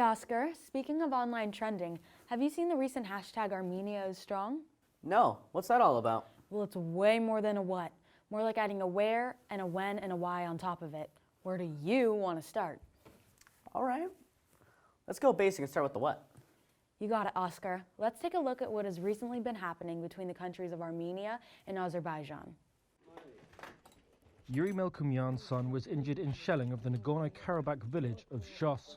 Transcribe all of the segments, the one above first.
Oscar. Speaking of online trending, have you seen the recent hashtag Armenia is strong? No, what's that all about? Well, it's way more than a what. More like adding a where and a when and a why on top of it. Where do you want to start? All right. Let's go basic and start with the what. You got it, Oscar. Let's take a look at what has recently been happening between the countries of Armenia and Azerbaijan. Yuri Melkumyan's son was injured in shelling of the Nagorno-Karabakh village of Shos.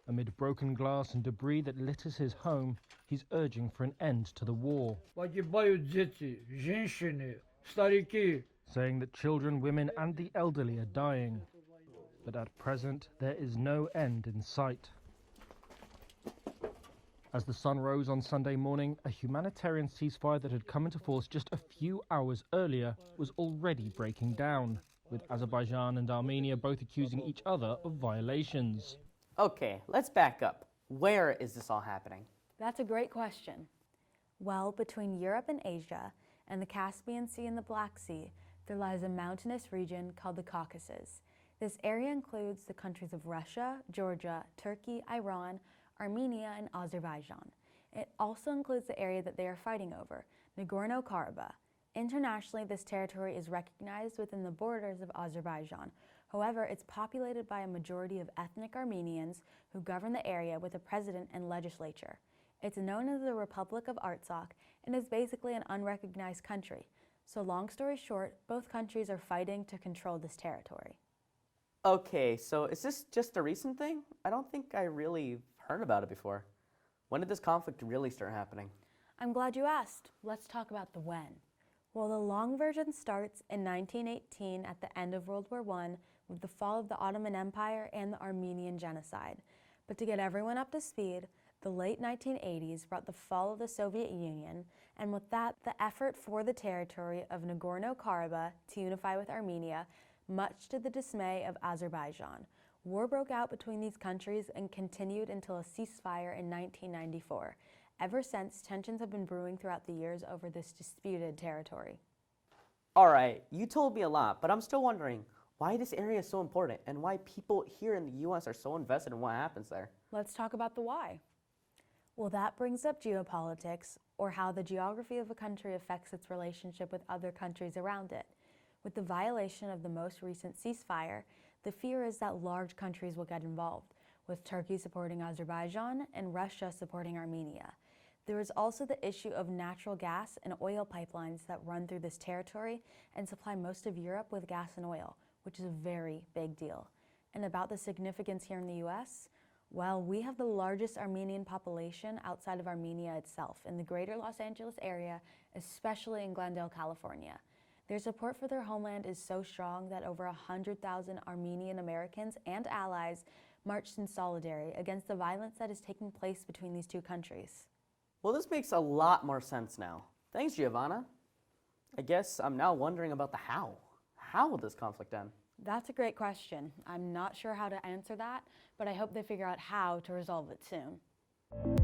Amid broken glass and debris that litters his home, he's urging for an end to the war, saying that children, women and the elderly are dying. But at present, there is no end in sight. As the sun rose on Sunday morning, a humanitarian ceasefire that had come into force just a few hours earlier was already breaking down, with Azerbaijan and Armenia both accusing each other of violations. Okay, let's back up. Where is this all happening? That's a great question. Well, between Europe and Asia, and the Caspian Sea and the Black Sea, there lies a mountainous region called the Caucasus. This area includes the countries of Russia, Georgia, Turkey, Iran, Armenia, and Azerbaijan. It also includes the area that they are fighting over, Nagorno-Karabakh. Internationally, this territory is recognized within the borders of Azerbaijan. However, it's populated by a majority of ethnic Armenians who govern the area with a president and legislature. It's known as the Republic of Artsakh and is basically an unrecognized country. So long story short, both countries are fighting to control this territory. Okay, so is this just a recent thing? I don't think I really heard about it before. When did this conflict really start happening? I'm glad you asked. Let's talk about the when. Well, the long version starts in 1918 at the end of World War I with the fall of the Ottoman Empire and the Armenian genocide. But to get everyone up to speed, the late 1980s brought the fall of the Soviet Union, and with that, the effort for the territory of Nagorno-Karabakh to unify with Armenia, much to the dismay of Azerbaijan. War broke out between these countries and continued until a ceasefire in 1994. Ever since, tensions have been brewing throughout the years over this disputed territory. All right, you told me a lot, but I'm still wondering why this area is so important and why people here in the U.S. are so invested in what happens there. Let's talk about the why. Well, that brings up geopolitics, or how the geography of a country affects its relationship with other countries around it. With the violation of the most recent ceasefire, the fear is that large countries will get involved, with Turkey supporting Azerbaijan and Russia supporting Armenia. There is also the issue of natural gas and oil pipelines that run through this territory and supply most of Europe with gas and oil, which is a very big deal. And about the significance here in the US, well, we have the largest Armenian population outside of Armenia itself, in the greater Los Angeles area, especially in Glendale, California. Their support for their homeland is so strong that over 100,000 Armenian Americans and allies marched in solidarity against the violence that is taking place between these two countries. Well, this makes a lot more sense now. Thanks, Giovanna. I guess I'm now wondering about the how. How will this conflict end? That's a great question. I'm not sure how to answer that, but I hope they figure out how to resolve it soon.